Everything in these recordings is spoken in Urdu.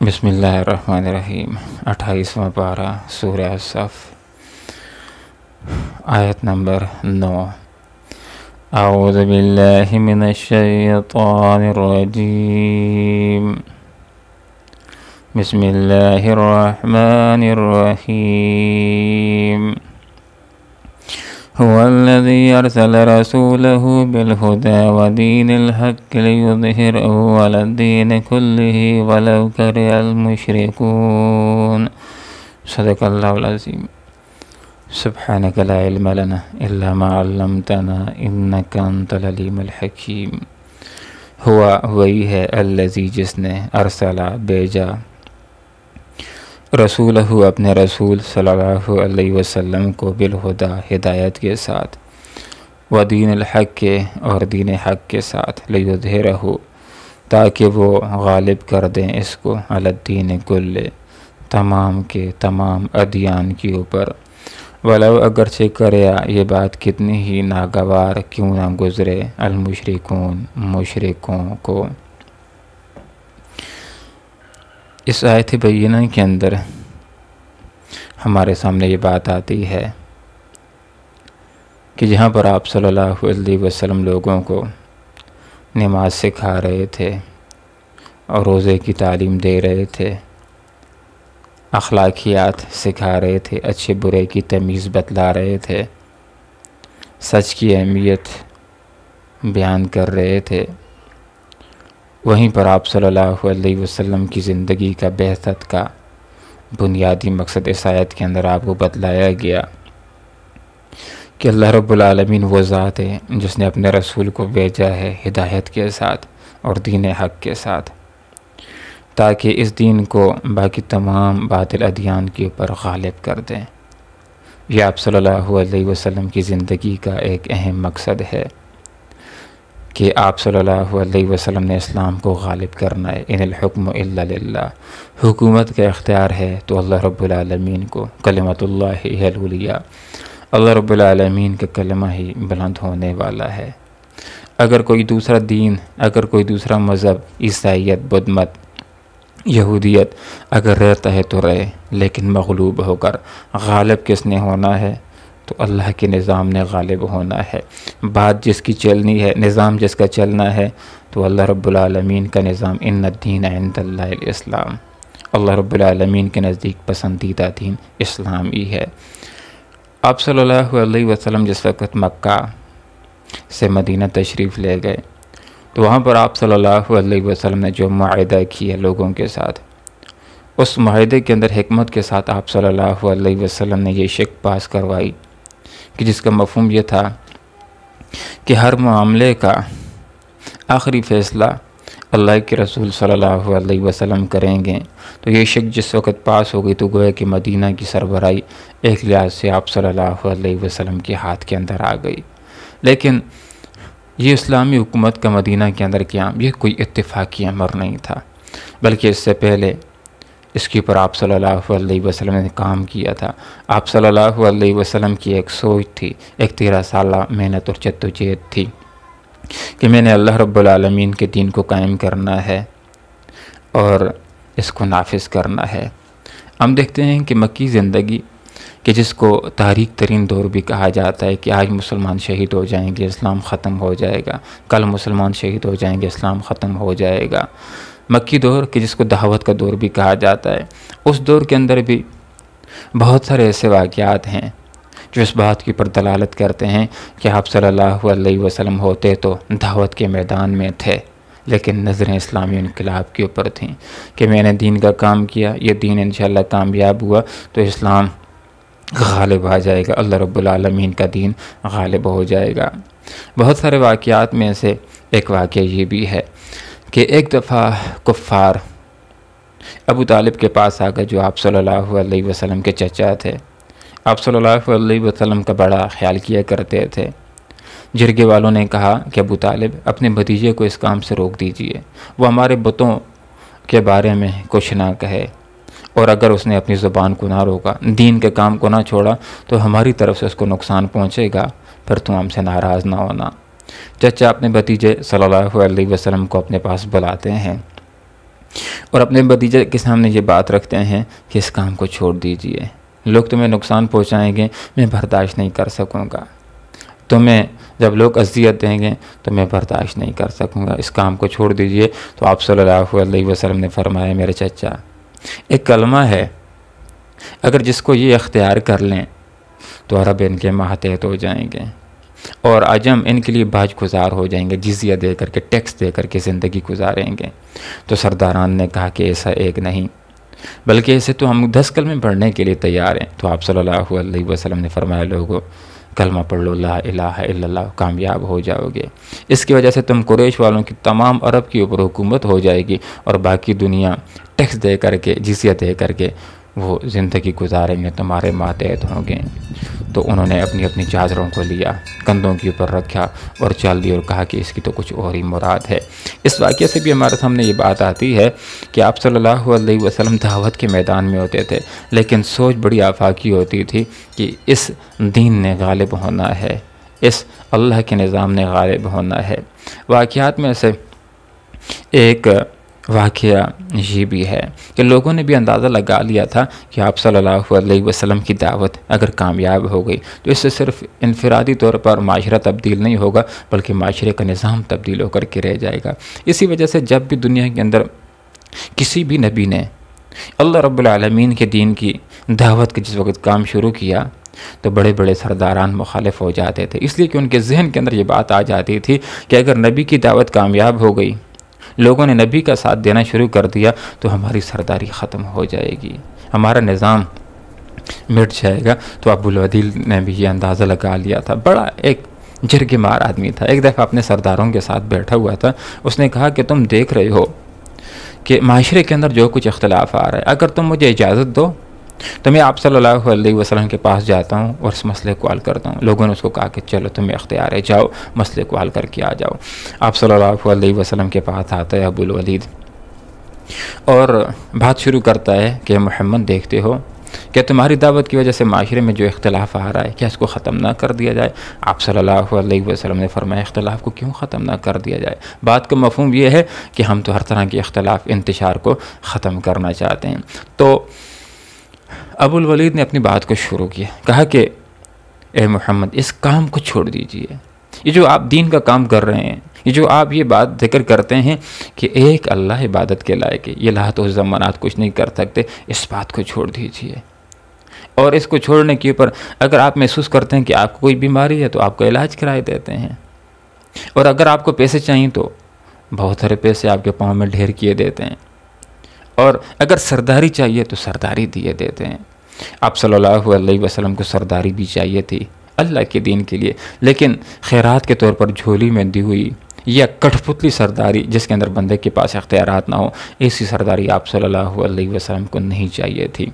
بسم اللہ الرحمن الرحیم 28واں پارہ سورہ صف آیت نمبر 9 اعوذ باللہ من الشیطان الرجیم بسم اللہ الرحمن الرحیم هو الذي أرسل رسوله بالهدى ودين الحق ليظهره على الدين كله ولو كره المشركون صدق الله العظيم سبحانك لا علم لنا إلا ما علمتنا إنك أنت العليم الحكيم ہوا وہی ہے الذی جس نے ارسلہ بھیجا رسولہ اپنے رسول صلی اللہ علیہ وسلم کو بالہدا ہدایت کے ساتھ ودین الحق کے اور دین حق کے ساتھ لیظہرہ تاکہ وہ غالب کر دیں اس کو علی الدین کل تمام کے تمام ادیان کے اوپر ولو اگرچہ کریا یہ بات کتنی ہی ناگوار کیوں نہ گزرے المشرکون مشرکوں کو۔ اس آیت بینہ کے اندر ہمارے سامنے یہ بات آتی ہے کہ جہاں پر آپ صلی اللہ علیہ وسلم لوگوں کو نماز سکھا رہے تھے اور روزے کی تعلیم دے رہے تھے، اخلاقیات سکھا رہے تھے، اچھے برے کی تمیز بتلا رہے تھے، سچ کی اہمیت بیان کر رہے تھے، وہیں پر آپ صلی اللہ علیہ وسلم کی زندگی کا بعثت کا بنیادی مقصد اس آیت کے اندر آپ کو بتلایا گیا کہ اللہ رب العالمین وہ ذات ہے جس نے اپنے رسول کو بھیجا ہے ہدایت کے ساتھ اور دین حق کے ساتھ، تاکہ اس دین کو باقی تمام باطل ادیان کے اوپر غالب کر دیں۔ یہ آپ صلی اللہ علیہ وسلم کی زندگی کا ایک اہم مقصد ہے کہ آپ صلی اللہ علیہ وسلم نے اسلام کو غالب کرنا ہے۔ ان الحکم الا للہ، حکومت کا اختیار ہے تو اللہ رب العالمین کو، کلمۃ اللہ ہی العلیٰ، اللہ رب العالمین کا کلمہ ہی بلند ہونے والا ہے۔ اگر کوئی دوسرا دین، اگر کوئی دوسرا مذہب، عیسائیت، بدھ مت، یہودیت اگر رہتا ہے تو رہے، لیکن مغلوب ہو کر غالب کس نے ہونا ہے؟ تو اللہ کے نظام نے غالب ہونا ہے۔ بات جس کی چلنی ہے، نظام جس کا چلنا ہے، تو اللہ رب العالمین کا نظام، ان الدین عند اللہ الاسلام، اللہ رب العالمین کے نزدیک پسندیدہ دین اسلام ہی ہے۔ آپ صلی اللہ علیہ وسلم جس وقت مکہ سے مدینہ تشریف لے گئے تو وہاں پر آپ صلی اللہ علیہ وسلم نے جو معاہدہ کیا لوگوں کے ساتھ، اس معاہدے کے اندر حکمت کے ساتھ آپ صلی اللہ علیہ وسلم نے یہ شک پاس کروائی کہ جس کا مفہوم یہ تھا کہ ہر معاملے کا آخری فیصلہ اللہ کے رسول صلی اللہ علیہ وسلم کریں گے۔ تو یہ شک جس وقت پاس ہو گئی تو گویا کہ مدینہ کی سربراہی ایک لحاظ سے آپ صلی اللہ علیہ وسلم کے ہاتھ کے اندر آ گئی، لیکن یہ اسلامی حکومت کا مدینہ کے اندر قیام یہ کوئی اتفاقی امر نہیں تھا، بلکہ اس سے پہلے اس کے اوپر آپ صلی اللہ علیہ وسلم نے کام کیا تھا۔ آپ صلی اللہ علیہ وسلم کی ایک سوچ تھی، ایک 13 سالہ محنت اور جدوجہد تھی کہ میں نے اللہ رب العالمین کے دین کو قائم کرنا ہے اور اس کو نافذ کرنا ہے۔ ہم دیکھتے ہیں کہ مکی زندگی کہ جس کو تاریک ترین دور بھی کہا جاتا ہے کہ آج مسلمان شہید ہو جائیں گے اسلام ختم ہو جائے گا، کل مسلمان شہید ہو جائیں گے اسلام ختم ہو جائے گا، مکی دور کہ جس کو دعوت کا دور بھی کہا جاتا ہے، اس دور کے اندر بھی بہت سارے ایسے واقعات ہیں جو اس بات کے اوپر دلالت کرتے ہیں کہ آپ صلی اللہ علیہ وسلم ہوتے تو دعوت کے میدان میں تھے، لیکن نظریں اسلامی انقلاب کے اوپر تھیں کہ میں نے دین کا کام کیا، یہ دین انشاءاللہ کامیاب ہوا تو اسلام غالب آ جائے گا، اللہ رب العالمین کا دین غالب ہو جائے گا۔ بہت سارے واقعات میں سے ایک واقعہ یہ بھی ہے کہ ایک دفعہ کفار ابو طالب کے پاس آ گئے جو آپ صلی اللہ علیہ وسلم کے چچا تھے۔ آپ صلی اللہ علیہ وسلم کا بڑا خیال کیا کرتے تھے۔ جرگے والوں نے کہا کہ ابو طالب اپنے بھتیجے کو اس کام سے روک دیجئے، وہ ہمارے بتوں کے بارے میں کچھ نہ کہے، اور اگر اس نے اپنی زبان کو نہ روکا، دین کے کام کو نہ چھوڑا تو ہماری طرف سے اس کو نقصان پہنچے گا، پھر تم ہم سے ناراض نہ ہونا۔ چچا اپنے بھتیجے صلی اللہ علیہ وسلم کو اپنے پاس بلاتے ہیں اور اپنے بھتیجے کے سامنے یہ بات رکھتے ہیں کہ اس کام کو چھوڑ دیجئے، لوگ تمہیں نقصان پہنچائیں گے، میں برداشت نہیں کر سکوں گا، تمہیں جب لوگ اذیت دیں گے تو میں برداشت نہیں کر سکوں گا، اس کام کو چھوڑ دیجئے۔ تو آپ صلی اللہ علیہ وسلم نے فرمایا، میرے چچا، ایک کلمہ ہے، اگر جس کو یہ اختیار کر لیں تو عرب ان کے ماتحت ہو جائیں گے اور عجم ان کے لیے باج گزار ہو جائیں گے، جزیہ دے کر کے، ٹیکس دے کر کے زندگی گزاریں گے۔ تو سرداران نے کہا کہ ایسا ایک نہیں، بلکہ اسے تو ہم 10 کلمے پڑھنے کے لیے تیار ہیں۔ تو آپ صلی اللہ علیہ وسلم نے فرمایا، لوگو کلمہ پڑھ لو، لا الہ الا اللہ، کامیاب ہو جاؤ گے۔ اس کی وجہ سے تم قریش والوں کی تمام عرب کے اوپر حکومت ہو جائے گی اور باقی دنیا ٹیکس دے کر کے، جزیہ دے کر کے وہ زندگی گزاریں گے، تمہارے ماتحت ہوں گے۔ تو انہوں نے اپنی اپنی چادروں کو لیا، کندھوں کے اوپر رکھا اور چل دی اور کہا کہ اس کی تو کچھ اور ہی مراد ہے۔ اس واقعے سے بھی ہمارے سامنے یہ بات آتی ہے کہ آپ صلی اللہ علیہ وسلم دعوت کے میدان میں ہوتے تھے، لیکن سوچ بڑی آفاقی ہوتی تھی کہ اس دین نے غالب ہونا ہے، اس اللہ کے نظام نے غالب ہونا ہے۔ واقعات میں سے ایک واقعہ یہ بھی ہے کہ لوگوں نے بھی اندازہ لگا لیا تھا کہ آپ صلی اللہ علیہ وسلم کی دعوت اگر کامیاب ہو گئی تو اس سے صرف انفرادی طور پر معاشرہ تبدیل نہیں ہوگا، بلکہ معاشرے کا نظام تبدیل ہو کر کے رہ جائے گا۔ اسی وجہ سے جب بھی دنیا کے اندر کسی بھی نبی نے اللہ رب العالمین کے دین کی دعوت کے جس وقت کام شروع کیا تو بڑے بڑے سرداران مخالف ہو جاتے تھے، اس لیے کہ ان کے ذہن کے اندر یہ بات آ جاتی تھی کہ اگر نبی کی دعوت کامیاب ہو گئی، لوگوں نے نبی کا ساتھ دینا شروع کر دیا تو ہماری سرداری ختم ہو جائے گی، ہمارا نظام مٹ جائے گا۔ تو ابو الودیل نے بھی یہ اندازہ لگا لیا تھا، بڑا ایک جرگ مار آدمی تھا۔ ایک دفعہ اپنے سرداروں کے ساتھ بیٹھا ہوا تھا، اس نے کہا کہ تم دیکھ رہے ہو کہ معاشرے کے اندر جو کچھ اختلاف آ رہا ہے، اگر تم مجھے اجازت دو تو میں آپ صلی اللہ علیہ وسلم کے پاس جاتا ہوں اور اس مسئلے کو حل کرتا ہوں۔ لوگوں نے اس کو کہا کہ چلو تمہیں اختیار ہے، جاؤ مسئلے کو حل کر کے آ جاؤ۔ آپ صلی اللہ علیہ وسلم کے پاس آتا ہے ابو الولید اور بات شروع کرتا ہے کہ محمد دیکھتے ہو کہ تمہاری دعوت کی وجہ سے معاشرے میں جو اختلاف آ رہا ہے، کیا اس کو ختم نہ کر دیا جائے؟ آپ صلی اللہ علیہ وسلم نے فرمایا، اختلاف کو کیوں ختم نہ کر دیا جائے؟ بات کا مفہوم یہ ہے کہ ہم تو ہر طرح کے اختلاف انتشار کو ختم کرنا چاہتے ہیں۔ تو ابو الولید نے اپنی بات کو شروع کیا، کہا کہ اے محمد اس کام کو چھوڑ دیجئے، یہ جو آپ دین کا کام کر رہے ہیں، یہ جو آپ یہ بات ذکر کرتے ہیں کہ ایک اللہ عبادت کے لائق ہے، یہ لات و زمانات کچھ نہیں کر سکتے، اس بات کو چھوڑ دیجئے۔ اور اس کو چھوڑنے کے اوپر اگر آپ محسوس کرتے ہیں کہ آپ کو کوئی بیماری ہے تو آپ کو علاج کرائے دیتے ہیں، اور اگر آپ کو پیسے چاہیے تو بہت سارے پیسے آپ کے پاؤں میں ڈھیر کیے دیتے ہیں، اور اگر سرداری چاہیے تو سرداری دیے دیتے ہیں۔ آپ صلی اللہ علیہ وسلم کو سرداری بھی چاہیے تھی اللہ کے دین کے لیے، لیکن خیرات کے طور پر جھولی میں دی ہوئی یا کٹھ پتلی سرداری جس کے اندر بندے کے پاس اختیارات نہ ہو، ایسی سرداری آپ صلی اللہ علیہ وسلم کو نہیں چاہیے تھی۔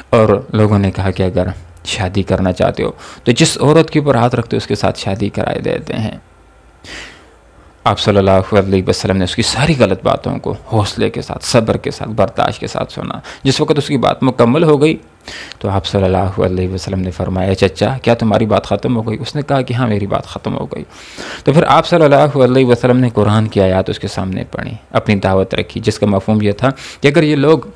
اور لوگوں نے کہا کہ اگر شادی کرنا چاہتے ہو تو جس عورت کے اوپر ہاتھ رکھتے ہو اس کے ساتھ شادی کرائے دیتے ہیں۔ آپ صلی اللہ علیہ وسلم نے اس کی ساری غلط باتوں کو حوصلے کے ساتھ، صبر کے ساتھ، برداشت کے ساتھ سنا۔ جس وقت اس کی بات مکمل ہو گئی تو آپ صلی اللہ علیہ وسلم نے فرمایا، چچا کیا تمہاری بات ختم ہو گئی؟ اس نے کہا کہ ہاں میری بات ختم ہو گئی۔ تو پھر آپ صلی اللہ علیہ وسلم نے قرآن کی آیات اس کے سامنے پڑھی، اپنی دعوت رکھی، جس کا مفہوم یہ تھا کہ اگر یہ لوگ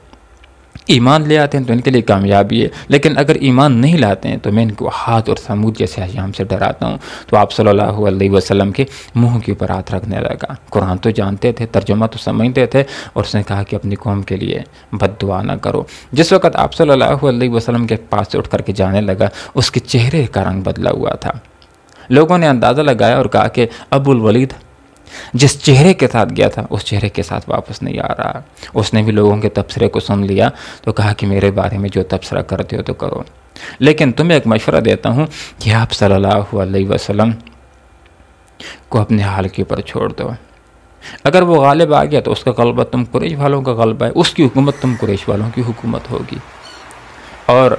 ایمان لے آتے ہیں تو ان کے لیے کامیابی ہے، لیکن اگر ایمان نہیں لاتے ہیں تو میں ان کو ہاتھ اور ثمود جیسے ایام سے ڈراتا ہوں۔ تو آپ صلی اللہ علیہ وسلم کے منہ کے اوپر ہاتھ رکھنے لگا۔ قرآن تو جانتے تھے، ترجمہ تو سمجھتے تھے، اور اس نے کہا کہ اپنی قوم کے لیے بد دعا نہ کرو۔ جس وقت آپ صلی اللہ علیہ وسلم کے پاس سے اٹھ کر کے جانے لگا، اس کے چہرے کا رنگ بدلا ہوا تھا۔ لوگوں نے اندازہ لگایا اور کہا کہ ابو الولید جس چہرے کے ساتھ گیا تھا اس چہرے کے ساتھ واپس نہیں آ رہا۔ اس نے بھی لوگوں کے تبصرے کو سن لیا تو کہا کہ میرے بارے میں جو تبصرہ کرتے ہو تو کرو، لیکن تمہیں ایک مشورہ دیتا ہوں کہ آپ صلی اللہ علیہ وسلم کو اپنے حال کے اوپر چھوڑ دو۔ اگر وہ غالب آ گیا تو اس کا غلبہ تم قریش والوں کا غلبہ ہے، اس کی حکومت تم قریش والوں کی حکومت ہوگی، اور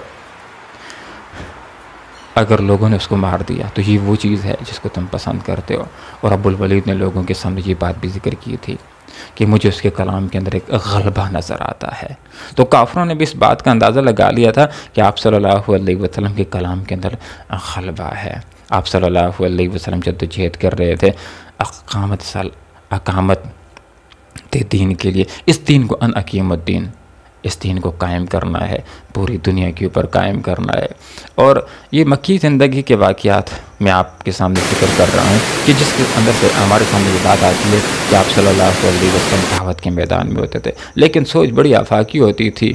اگر لوگوں نے اس کو مار دیا تو یہ وہ چیز ہے جس کو تم پسند کرتے ہو۔ اور ابو الولید نے لوگوں کے سامنے یہ بات بھی ذکر کی تھی کہ مجھے اس کے کلام کے اندر ایک غلبہ نظر آتا ہے۔ تو کافروں نے بھی اس بات کا اندازہ لگا لیا تھا کہ آپ صلی اللہ علیہ وسلم کے کلام کے اندر غلبہ ہے۔ آپ صلی اللہ علیہ وسلم جدوجہد کر رہے تھے، اقامت تھے دین کے لیے. اس دین کو ان اقیم الدین، اس دین کو قائم کرنا ہے، پوری دنیا کے اوپر قائم کرنا ہے. اور یہ مکی زندگی کے واقعات میں آپ کے سامنے ذکر کر رہا ہوں کہ جس کے اندر سے ہمارے سامنے یہ بات آتی ہے کہ آپ صلی اللہ علیہ وسلم دعوت کے میدان میں ہوتے تھے، لیکن سوچ بڑی آفاقی ہوتی تھی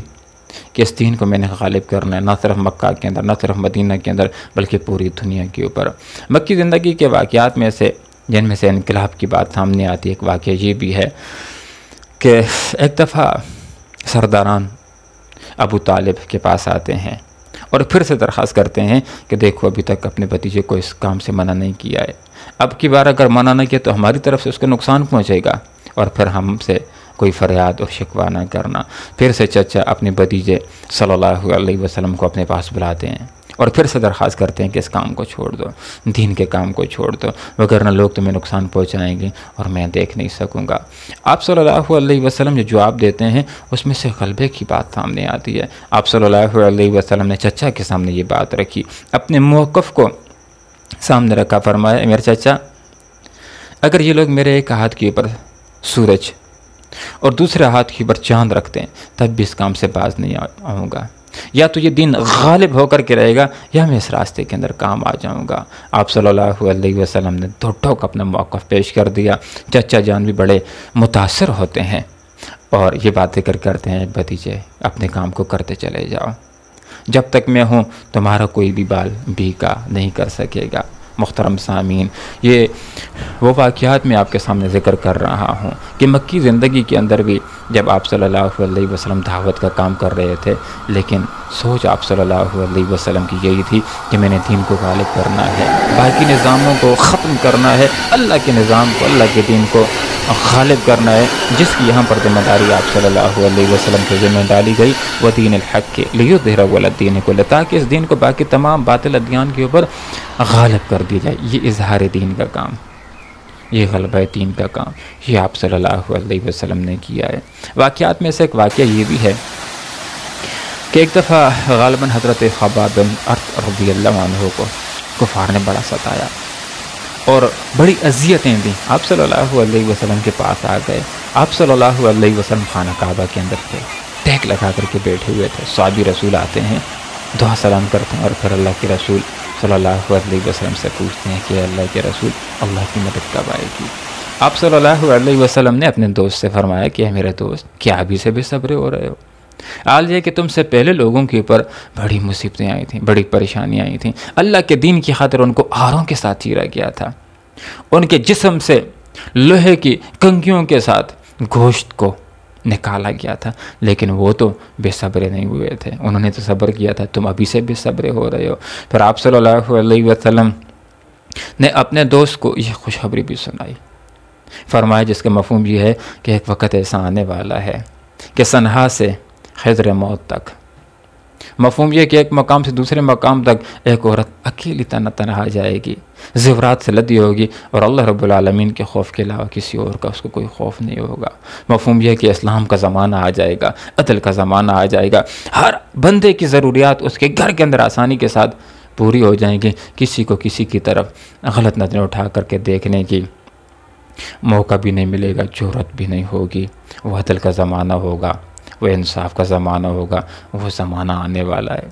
کہ اس دین کو میں نے غالب کرنا ہے، نہ صرف مکہ کے اندر، نہ صرف مدینہ کے اندر، بلکہ پوری دنیا کے اوپر. مکی زندگی کے واقعات میں سے جن میں سے انقلاب کی بات سامنے آتی ہے، ایک واقعہ یہ بھی ہے کہ ایک دفعہ سرداران ابو طالب کے پاس آتے ہیں اور پھر سے درخواست کرتے ہیں کہ دیکھو ابھی تک اپنے بھتیجے کو اس کام سے منع نہیں کیا ہے، اب کی بار اگر منع نہ کیا تو ہماری طرف سے اس کو نقصان پہنچے گا اور پھر ہم سے کوئی فریاد اور شکوہ نہ کرنا. پھر سے چچا اپنے بھتیجے صلی اللہ علیہ وسلم کو اپنے پاس بلاتے ہیں اور پھر سے درخواست کرتے ہیں کہ اس کام کو چھوڑ دو، دین کے کام کو چھوڑ دو، وگرنہ لوگ تمہیں نقصان پہنچائیں گے اور میں دیکھ نہیں سکوں گا. آپ صلی اللہ علیہ وسلم جو جواب دیتے ہیں اس میں سے غلبے کی بات سامنے آتی ہے. آپ صلی اللہ علیہ وسلم نے چچا کے سامنے یہ بات رکھی، اپنے موقف کو سامنے رکھا. فرمایا میرے چچا، اگر یہ لوگ میرے ایک ہاتھ کے اوپر سورج اور دوسرے ہاتھ کے اوپر چاند رکھتے ہیں تب بھی اس کام سے باز نہیں آؤں گا، یا تو یہ دین غالب ہو کر کے رہے گا یا میں اس راستے کے اندر کام آ جاؤں گا. آپ صلی اللہ علیہ وسلم نے دو ٹوک اپنا موقف پیش کر دیا. چچا جان بھی بڑے متاثر ہوتے ہیں اور یہ بات ذکر کرتے ہیں بھتیجے اپنے کام کو کرتے چلے جاؤ، جب تک میں ہوں تمہارا کوئی بھی بال بیکا نہیں کر سکے گا. محترم سامعین، یہ وہ واقعات میں آپ کے سامنے ذکر کر رہا ہوں کہ مکی زندگی کے اندر بھی جب آپ صلی اللہ علیہ وسلم دعوت کا کام کر رہے تھے، لیکن سوچ آپ صلی اللہ علیہ وسلم کی یہی تھی کہ میں نے دین کو غالب کرنا ہے، باقی نظاموں کو ختم کرنا ہے، اللہ کے نظام کو، اللہ کے دین کو غالب کرنا ہے. جس کی یہاں پر ذمہ داری آپ صلی اللہ علیہ وسلم کی ذمہ ڈالی گئی، وہ دین الحق کے لیظہرہ علی الدین کلہ، تاکہ اس دین کو باقی تمام باطل ادیان کے اوپر غالب کر دیا جائے. یہ اظہار دین کا کام، یہ غلبہ دین کا کام، یہ آپ صلی اللہ علیہ وسلم نے کیا ہے. واقعات میں سے ایک واقعہ یہ بھی ہے کہ ایک دفعہ غالباً حضرت خباب بن ارت رضی اللہ عنہ کو کفار نے بڑا ستایا اور بڑی اذیتیں دیں. آپ صلی اللہ علیہ وسلم کے پاس آ گئے. آپ صلی اللہ علیہ وسلم خانہ کعبہ کے اندر تھے، ٹیک لگا کر کے بیٹھے ہوئے تھے. صحابی رسول آتے ہیں، دعا سلام کرتے ہیں اور پھر اللہ کے رسول صلی اللہ علیہ وسلم سے پوچھتے ہیں کہ اللہ کے رسول اللہ کی مدد کب آئے گی. آپ صلی اللہ علیہ وسلم نے اپنے دوست سے فرمایا کہ اے میرے دوست، کیا ابھی سے بے صبرے ہو رہے ہو؟ حال یہ کہ تم سے پہلے لوگوں کے اوپر بڑی مصیبتیں آئی تھیں، بڑی پریشانیاں آئی تھیں. اللہ کے دین کی خاطر ان کو آروں کے ساتھ چیرا گیا تھا، ان کے جسم سے لوہے کی کنگھیوں کے ساتھ گوشت کو نکالا گیا تھا، لیکن وہ تو بے صبرے نہیں ہوئے تھے، انہوں نے تو صبر کیا تھا. تم ابھی سے بے صبرے ہو رہے ہو. پھر آپ صلی اللہ علیہ وسلم نے اپنے دوست کو یہ خوشخبری بھی سنائی. فرمایا جس کا مفہوم یہ ہے کہ ایک وقت ایسا آنے والا ہے کہ صنعا سے خضر موت تک، مفہوم یہ کہ ایک مقام سے دوسرے مقام تک ایک عورت اکیلی تنہا جائے گی، زیورات سے لدی ہوگی اور اللہ رب العالمین کے خوف کے علاوہ کسی اور کا اس کو کوئی خوف نہیں ہوگا. مفہوم یہ کہ اسلام کا زمانہ آ جائے گا، عدل کا زمانہ آ جائے گا، ہر بندے کی ضروریات اس کے گھر کے اندر آسانی کے ساتھ پوری ہو جائیں گی، کسی کو کسی کی طرف غلط نظریں اٹھا کر کے دیکھنے کی موقع بھی نہیں ملے گا، جرأت بھی نہیں ہوگی. وہ عدل کا زمانہ ہوگا، وہ انصاف کا زمانہ ہوگا، وہ زمانہ آنے والا ہے.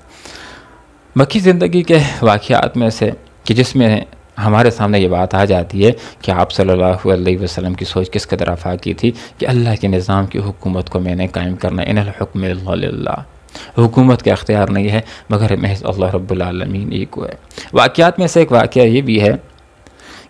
مکی زندگی کے واقعات میں سے کہ جس میں ہمارے سامنے یہ بات آ جاتی ہے کہ آپ صلی اللہ علیہ وسلم کی سوچ کس قدر آفاقی تھی کہ اللہ کے نظام کی حکومت کو میں نے قائم کرنا. ان الحکم الا للہ، حکومت کا اختیار نہیں ہے مگر محض اللہ رب العالمین ہی کو ہے. واقعات میں سے ایک واقعہ یہ بھی ہے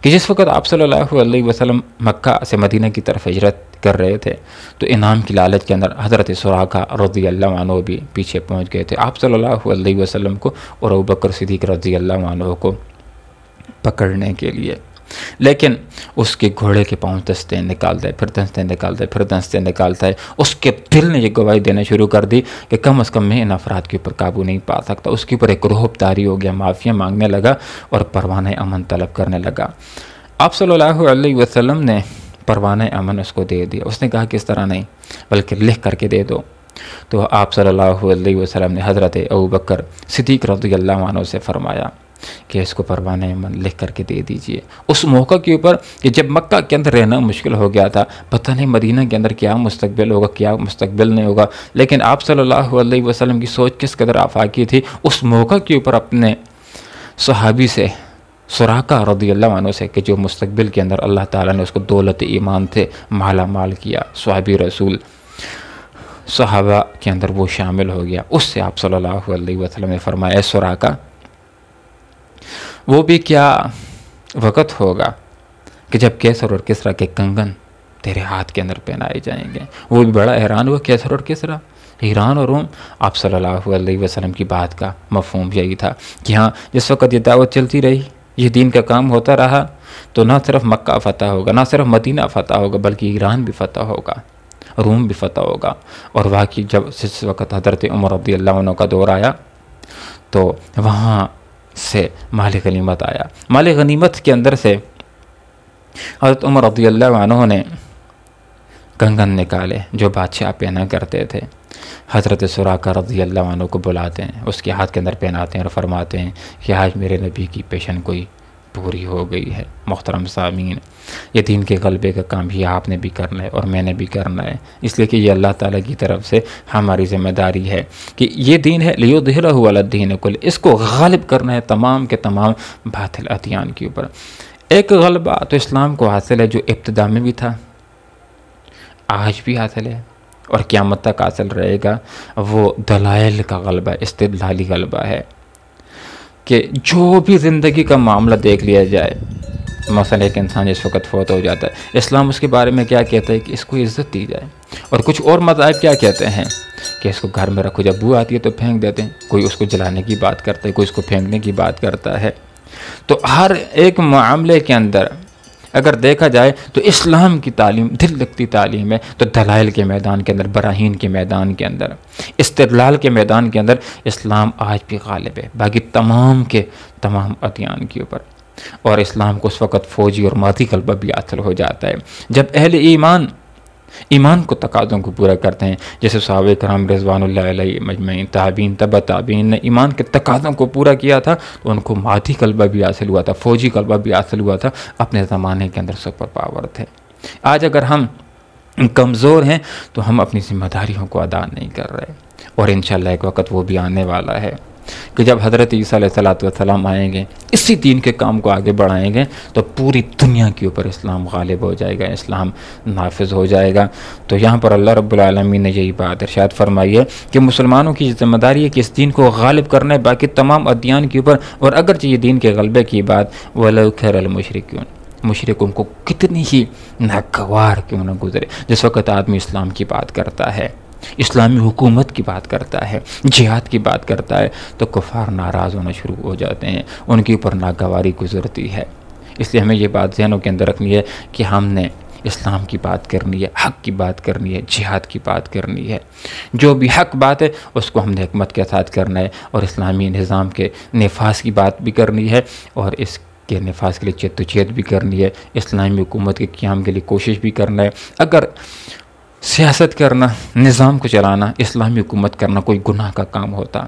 کہ جس وقت آپ صلی اللہ علیہ وسلم مکہ سے مدینہ کی طرف ہجرت کر رہے تھے تو انعام کی لالچ کے اندر حضرت سراقہ رضی اللہ عنہ بھی پیچھے پہنچ گئے تھے آپ صلی اللہ علیہ وسلم کو اور ابوبکر صدیق رضی اللہ عنہ کو پکڑنے کے لیے. لیکن اس کے گھوڑے کے پاؤں دستے نکالتا ہے، پھر دستے نکالتا ہے، پھر دستے نکالتا ہے. اس کے دل نے یہ گواہی دینا شروع کر دی کہ کم از کم میں ان افراد کے اوپر قابو نہیں پا سکتا. اس کے اوپر ایک رعب طاری ہو گیا، معافیاں مانگنے لگا اور پروانہ امن طلب کرنے لگا. آپ صلی اللہ علیہ وسلم نے پروانہ امن اس کو دے دیا. اس نے کہا کہ اس طرح نہیں بلکہ لکھ کر کے دے دو. تو آپ صلی اللہ علیہ وسلم نے حضرت ابوبکر صدیق رضی اللہ عنہ سے فرمایا کہ اس کو پروانہ من لکھ کر کے دے دیجئے۔ اس موقع کے اوپر کہ جب مکہ کے اندر رہنا مشکل ہو گیا تھا، پتہ نہیں مدینہ کے اندر کیا مستقبل ہوگا، کیا مستقبل نہیں ہوگا، لیکن آپ صلی اللہ علیہ وسلم کی سوچ کس قدر آفاقی تھی، اس موقع کے اوپر اپنے صحابی سے، سراقہ رضی اللہ عنہ سے، کہ جو مستقبل کے اندر اللہ تعالیٰ نے اس کو دولت ایمان سے مالا مال کیا، صحابی رسول صحابہ کے اندر وہ شامل ہو گیا، اس سے آپ صلی اللہ علیہ وسلم نے فرمایا اے سراقہ، وہ بھی کیا وقت ہوگا کہ جب کیسر اور کسریٰ کے کنگن تیرے ہاتھ کے اندر پہنائے جائیں گے۔ وہ بھی بڑا حیران ہوا، کیسر اور کسریٰ، ایران اور روم۔ آپ صلی اللہ علیہ وسلم کی بات کا مفہوم یہی تھا کہ ہاں جس وقت یہ دعوت چلتی رہی، یہ دین کا کام ہوتا رہا، تو نہ صرف مکہ فتح ہوگا، نہ صرف مدینہ فتح ہوگا، بلکہ ایران بھی فتح ہوگا، روم بھی فتح ہوگا۔ اور واقعی جب جس وقت حضرت عمر رضی اللہ عنہ کا دور آیا تو وہاں سے مال غنیمت آیا۔ مال غنیمت کے اندر سے حضرت عمر رضی اللہ عنہ نے کنگن نکالے جو بادشاہ پہنا کرتے تھے، حضرت سراقہ رضی اللہ عنہ کو بلاتے ہیں، اس کے ہاتھ کے اندر پہناتے ہیں اور فرماتے ہیں کہ آج میرے نبی کی پیشن گوئی پوری ہو گئی ہے۔ محترم سامعین، یہ دین کے غلبے کا کام بھی آپ نے بھی کرنا ہے اور میں نے بھی کرنا ہے، اس لیے کہ یہ اللہ تعالیٰ کی طرف سے ہماری ذمہ داری ہے کہ یہ دین ہے لیظہرہ علی الدین کلہ، اس کو غالب کرنا ہے تمام کے تمام باطل ادیان کے اوپر۔ ایک غلبہ تو اسلام کو حاصل ہے جو ابتدا میں بھی تھا، آج بھی حاصل ہے اور قیامت تک حاصل رہے گا، وہ دلائل کا غلبہ، استدلالی غلبہ ہے کہ جو بھی زندگی کا معاملہ دیکھ لیا جائے، مثلا ایک انسان جس وقت فوت ہو جاتا ہے، اسلام اس کے بارے میں کیا کہتا ہے کہ اس کو عزت دی جائے، اور کچھ اور مذاہب کیا کہتے ہیں کہ اس کو گھر میں رکھو، جب بو آتی ہے تو پھینک دیتے ہیں، کوئی اس کو جلانے کی بات کرتا ہے، کوئی اس کو پھینکنے کی بات کرتا ہے۔ تو ہر ایک معاملے کے اندر اگر دیکھا جائے تو اسلام کی تعلیم دل لگتی تعلیم ہے، تو دلائل کے میدان کے اندر، براہین کے میدان کے اندر، استدلال کے میدان کے اندر اسلام آج بھی غالب ہے باقی تمام کے تمام ادیان کے اوپر۔ اور اسلام کو اس وقت فوجی اور مادی غلبہ بھی حاصل ہو جاتا ہے جب اہل ایمان کو تقاضوں کو پورا کرتے ہیں، جیسے صحابہ کرام رضوان اللہ علیہ مجمعین، تابعین، تبع تابعین نے ایمان کے تقاضوں کو پورا کیا تھا، تو ان کو مادی غلبہ بھی حاصل ہوا تھا، فوجی غلبہ بھی حاصل ہوا تھا، اپنے زمانے کے اندر سپر پاور تھے۔ آج اگر ہم کمزور ہیں تو ہم اپنی ذمہ داریوں کو ادا نہیں کر رہے، اور انشاءاللہ ایک وقت وہ بھی آنے والا ہے کہ جب حضرت عیسیٰ علیہ السلام آئیں گے، اسی دین کے کام کو آگے بڑھائیں گے، تو پوری دنیا کے اوپر اسلام غالب ہو جائے گا، اسلام نافذ ہو جائے گا۔ تو یہاں پر اللہ رب العالمین نے یہی بات ارشاد فرمائی ہے کہ مسلمانوں کی ذمہ داری ہے کہ اس دین کو غالب کرنا ہے باقی تمام ادیان کے اوپر، اور اگرچہ یہ دین کے غلبے کی بات وَلَوْ كَرَ الْمُشْرِكُونَ، مشرکوں کو کتنی ہی ناگوار کیوں نہ گزرے، جس وقت آدمی اسلام کی بات کرتا ہے، اسلامی حکومت کی بات کرتا ہے، جہاد کی بات کرتا ہے، تو کفار ناراض ہونا شروع ہو جاتے ہیں، ان کے اوپر ناگواری گزرتی ہے۔ اس لیے ہمیں یہ بات ذہنوں کے اندر رکھنی ہے کہ ہم نے اسلام کی بات کرنی ہے، حق کی بات کرنی ہے، جہاد کی بات کرنی ہے، جو بھی حق بات ہے اس کو ہم نے حکمت کے ساتھ کرنا ہے، اور اسلامی نظام کے نفاذ کی بات بھی کرنی ہے، اور اس کے نفاذ کے لیے جدوجہد بھی کرنی ہے، اسلامی حکومت کے قیام کے لیے کوشش بھی کرنا ہے۔ اگر سیاست کرنا، نظام کو چلانا، اسلامی حکومت کرنا کوئی گناہ کا کام ہوتا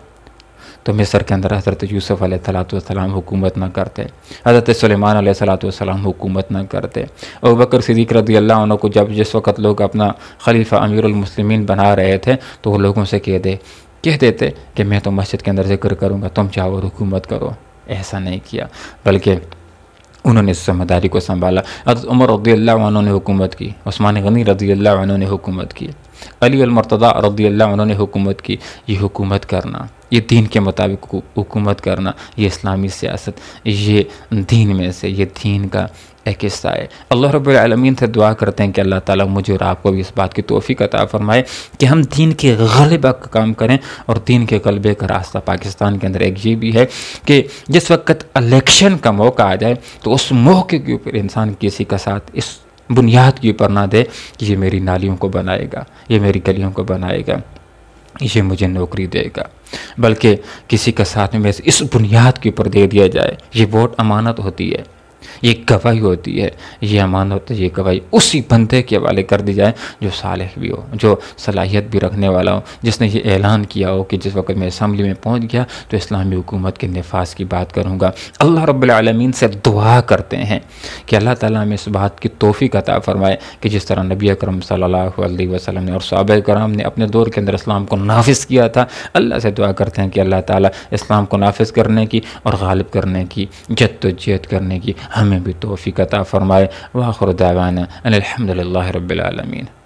تو مصر کے اندر حضرت یوسف علیہ السلام حکومت نہ کرتے، حضرت سلیمان علیہ السلام حکومت نہ کرتے، ابوبکر صدیق رضی اللہ عنہ کو جس وقت لوگ اپنا خلیفہ امیر المسلمین بنا رہے تھے تو وہ لوگوں سے کہہ دیتے کہ میں تو مسجد کے اندر ذکر کروں گا، تم چاہو حکومت کرو۔ ایسا نہیں کیا، بلکہ انہوں نے اس ذمہ داری کو سنبھالا۔ حضرت عمر رضی اللہ عنہ نے حکومت کی، عثمان غنی رضی اللہ عنہ نے حکومت کی، علی المرتضیٰ رضی اللہ عنہ نے حکومت کی۔ یہ حکومت کرنا، یہ دین کے مطابق حکومت کرنا، یہ اسلامی سیاست، یہ دین میں سے، یہ دین کا ایک حصہ ہے۔ اللہ رب العالمین سے دعا کرتے ہیں کہ اللہ تعالیٰ مجھے اور آپ کو بھی اس بات کی توفیق عطا فرمائے کہ ہم دین کے غلبہ کا کام کریں، اور دین کے غلبے کا راستہ پاکستان کے اندر ایک یہ بھی ہے کہ جس وقت الیکشن کا موقع آ جائے تو اس موقع کے اوپر انسان کسی کا ساتھ اس بنیاد کے اوپر نہ دے کہ یہ میری نالیوں کو بنائے گا، یہ میری گلیوں کو بنائے گا، یہ مجھے نوکری دے گا، بلکہ کسی کا ساتھ میں اس بنیاد کے اوپر دے دیا جائے۔ یہ ووٹ امانت ہوتی ہے، یہ گواہی ہوتی ہے، یہ امانت، یہ گواہی اسی بندے کے حوالے کر دی جائے جو صالح بھی ہو، جو صلاحیت بھی رکھنے والا ہو، جس نے یہ اعلان کیا ہو کہ جس وقت میں اسمبلی میں پہنچ گیا تو اسلامی حکومت کے نفاذ کی بات کروں گا۔ اللہ رب العالمین سے دعا کرتے ہیں کہ اللہ تعالیٰ ہمیں اس بات کی توفیق عطا فرمائے کہ جس طرح نبی اکرم صلی اللہ علیہ وسلم نے اور صحابہ کرام نے اپنے دور کے اندر اسلام کو نافذ کیا تھا، اللہ سے دعا کرتے ہیں کہ اللہ تعالیٰ اسلام کو نافذ کرنے کی اور غالب کرنے کی جد و جہد کرنے کی ہمیں بھی توفیق عطا فرمائے۔ وآخر دعوانا ان الحمد للہ رب العالمین۔